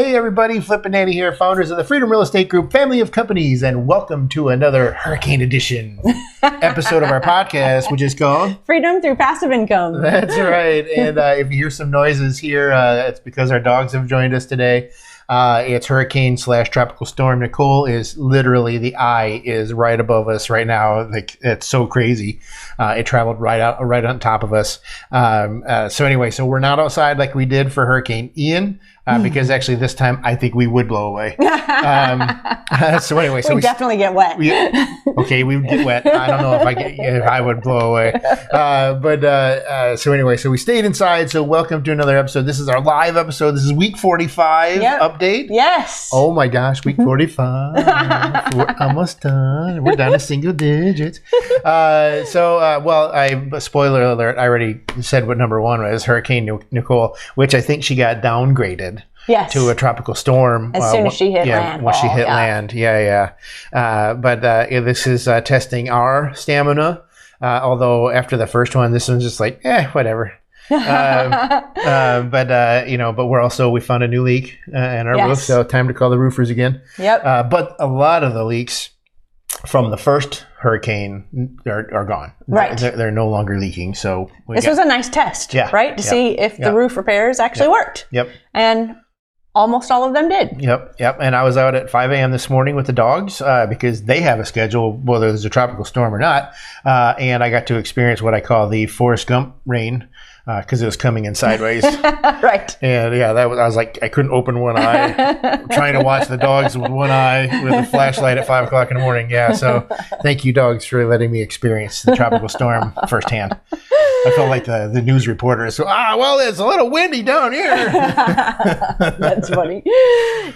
Hey everybody, Flip and Nanny here, founders of the Freedom Real Estate Group family of companies, and welcome to another Hurricane Edition episode of our podcast, which is called Freedom Through Passive Income. That's right. And if you hear some noises here, it's because our dogs have joined us today. It's hurricane/tropical storm. Nicole is literally, the eye is right above us right now. Like, it's so crazy. It traveled right on top of us. So anyway, so we're not outside like we did for Hurricane Ian. Because actually this time I think we would blow away. So anyway, so we definitely get wet. We would get wet. I don't know if I would blow away. So anyway, so we stayed inside. So welcome to another episode. This is our live episode. This is week 45 update. Yes. Oh my gosh, week 45. We're almost done. We're down to single digits. Spoiler alert, I already said what number one was, Hurricane Nicole, which I think she got downgraded. Yes. To a tropical storm. As soon as she hit land. Once she hit land. This is testing our stamina. Although after the first one, this one's just like, whatever. But we found a new leak in our roof, so time to call the roofers again. Yep. But a lot of the leaks from the first hurricane are gone. Right. They're no longer leaking. So this was a nice test, right? To see if the roof repairs actually worked. Yep. And almost all of them did. Yep. And I was out at 5 a.m. this morning with the dogs because they have a schedule, whether there's a tropical storm or not. And I got to experience what I call the Forrest Gump rain. Because it was coming in sideways. Right. And I was like, I couldn't open one eye, trying to watch the dogs with one eye with a flashlight at 5 o'clock in the morning. Yeah. So thank you, dogs, for letting me experience the tropical storm firsthand. I felt like the news reporters. So, it's a little windy down here. That's funny.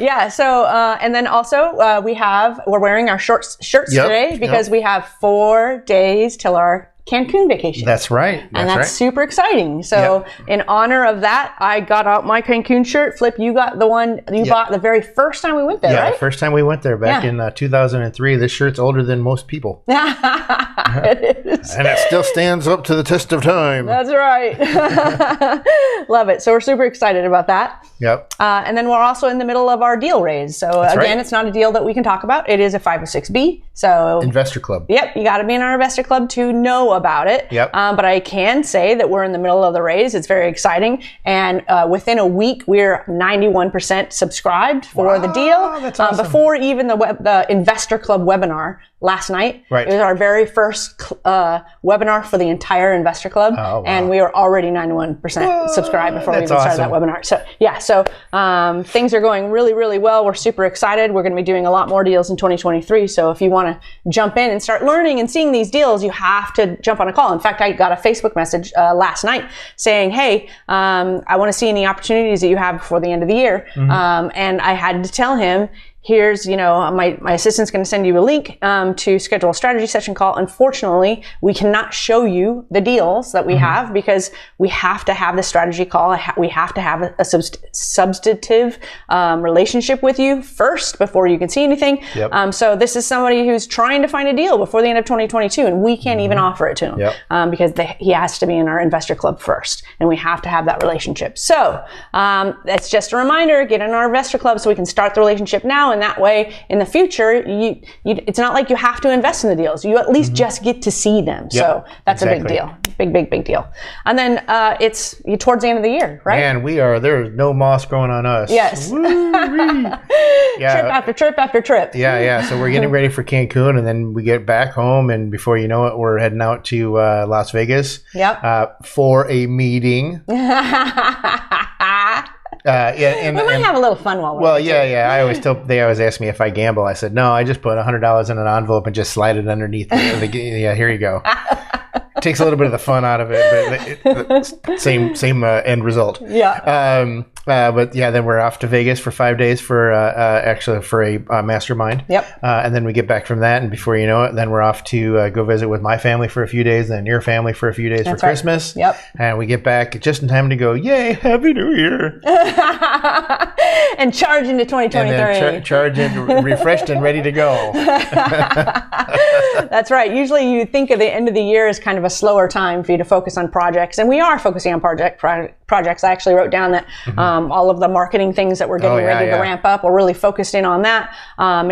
Yeah. So, and then also we're wearing our shirts today because we have 4 days till our Cancun vacation. That's right. That's super exciting. So in honor of that, I got out my Cancun shirt. Flip, you got the one you bought the very first time we went there, right? Yeah, the first time we went there back in 2003. This shirt's older than most people. It is. And it still stands up to the test of time. That's right. Love it. So we're super excited about that. Yep. And then we're also in the middle of our deal raise. So it's not a deal that we can talk about. It is a 506B. So Investor Club. Yep. You got to be in our Investor Club to know about it. Yep. But I can say that we're in the middle of the raise. It's very exciting. And within a week, we're 91% subscribed for the deal. That's awesome. Before even the Investor Club webinar last night. Right. It was our very first webinar for the entire Investor Club. Oh, wow. And we were already 91% subscribed before we even started that webinar. So things are going really, really well. We're super excited. We're going to be doing a lot more deals in 2023. So if you want to jump in and start learning and seeing these deals, you have to jump on a call. In fact, I got a Facebook message last night saying, hey, I want to see any opportunities that you have before the end of the year. Mm-hmm. And I had to tell him, here's, my assistant's going to send you a link to schedule a strategy session call. Unfortunately, we cannot show you the deals that we have because we have to have the strategy call. We have to have a substantive relationship with you first before you can see anything. Yep. So this is somebody who's trying to find a deal before the end of 2022, and we can't even offer it to him because he has to be in our Investor Club first, and we have to have that relationship. So that's just a reminder, get in our Investor Club so we can start the relationship now. And that way, in the future, it's not like you have to invest in the deals. You at least just get to see them. Yep, so that's a big deal. Big deal. And then it's towards the end of the year, right? Man, there's no moss growing on us. Yes. Trip after trip after trip. Yeah. So we're getting ready for Cancun, and then we get back home, and before you know it, we're heading out to Las Vegas for a meeting. We might have a little fun while we're They always ask me if I gamble. I said, no, I just put $100 in an envelope and just slide it underneath. Here you go. Takes a little bit of the fun out of it, but same end result. Yeah. Then we're off to Vegas for 5 days for a mastermind. Yep. And then we get back from that, and before you know it, then we're off to go visit with my family for a few days, then your family for a few days for Christmas. Yep. And we get back just in time to go, yay, Happy New Year. And charge into 2023. And then charge in, refreshed and ready to go. That's right. Usually you think of the end of the year as kind of a slower time for you to focus on projects, and we are focusing on projects. I actually wrote down that all of the marketing things that we're getting ready to ramp up. We're really focused in on that.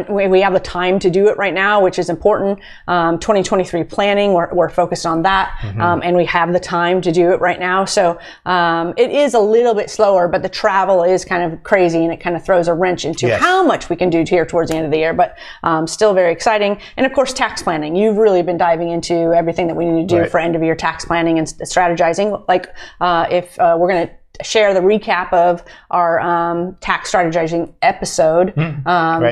We have the time to do it right now, which is important. 2023 planning, we're focused on that. And we have the time to do it right now. So it is a little bit slower, but the travel is kind of crazy, and it kind of throws a wrench into how much we can do here towards the end of the year, but still very exciting. And of course, tax planning. You've really been diving into everything that we need to do for end of year tax planning and strategizing. Like if we're going to share the recap of our tax strategizing episode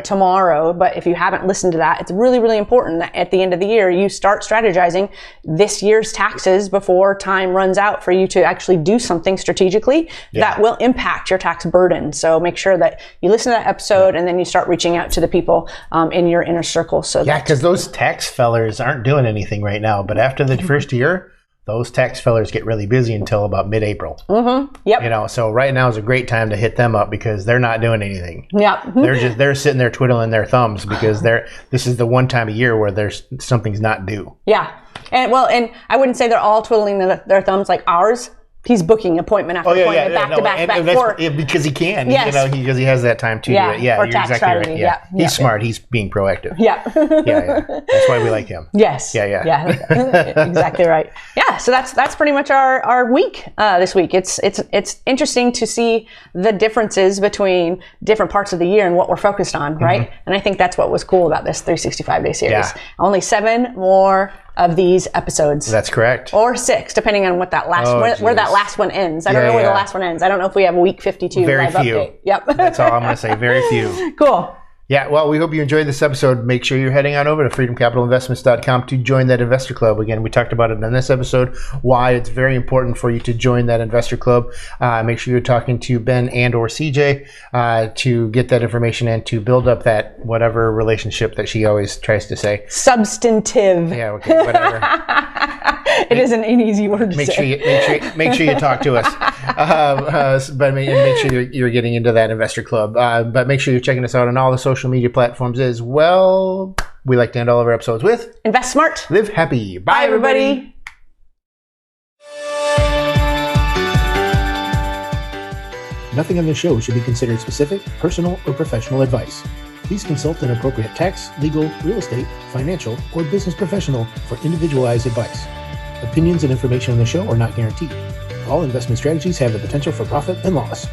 tomorrow. But if you haven't listened to that, it's really, really important that at the end of the year, you start strategizing this year's taxes before time runs out for you to actually do something strategically that will impact your tax burden. So make sure that you listen to that episode and then you start reaching out to the people in your inner circle. So because those tax fellers aren't doing anything right now. But after the first year, those tax fellers get really busy until about mid-April. So right now is a great time to hit them up because they're not doing anything. They're sitting there twiddling their thumbs because this is the one time a year where something's not due. And I wouldn't say they're all twiddling their thumbs like ours. He's booking appointment after appointment, back to back. Because he can, because he has that time to do it. You're exactly right. He's smart. He's being proactive. That's why we like him. Exactly right. So that's pretty much our week this week. It's interesting to see the differences between different parts of the year and what we're focused on, right? And I think that's what was cool about this 365-day series. Only 7 more of these episodes. That's correct. Or 6, depending on what that where that last one ends. I don't know where the last one ends. I don't know if we have a week 52 Very live few. update. Yep. That's all I'm going to say. Very few. Cool. Yeah, well, we hope you enjoyed this episode. Make sure you're heading on over to freedomcapitalinvestments.com to join that investor club. Again, we talked about it in this episode, why it's very important for you to join that investor club. Make sure you're talking to Ben and or CJ to get that information and to build up that whatever relationship that she always tries to say. Substantive. Yeah, okay, whatever. It isn't an easy word to say. Make sure you talk to us. But make sure you're getting into that investor club. But make sure you're checking us out on all the social media platforms as well. We like to end all of our episodes with invest smart, live happy. Bye everybody. Nothing on this show should be considered specific, personal, or professional advice. Please consult an appropriate tax, legal, real estate, financial, or business professional for individualized advice. Opinions and information on the show are not guaranteed. All investment strategies have the potential for profit and loss.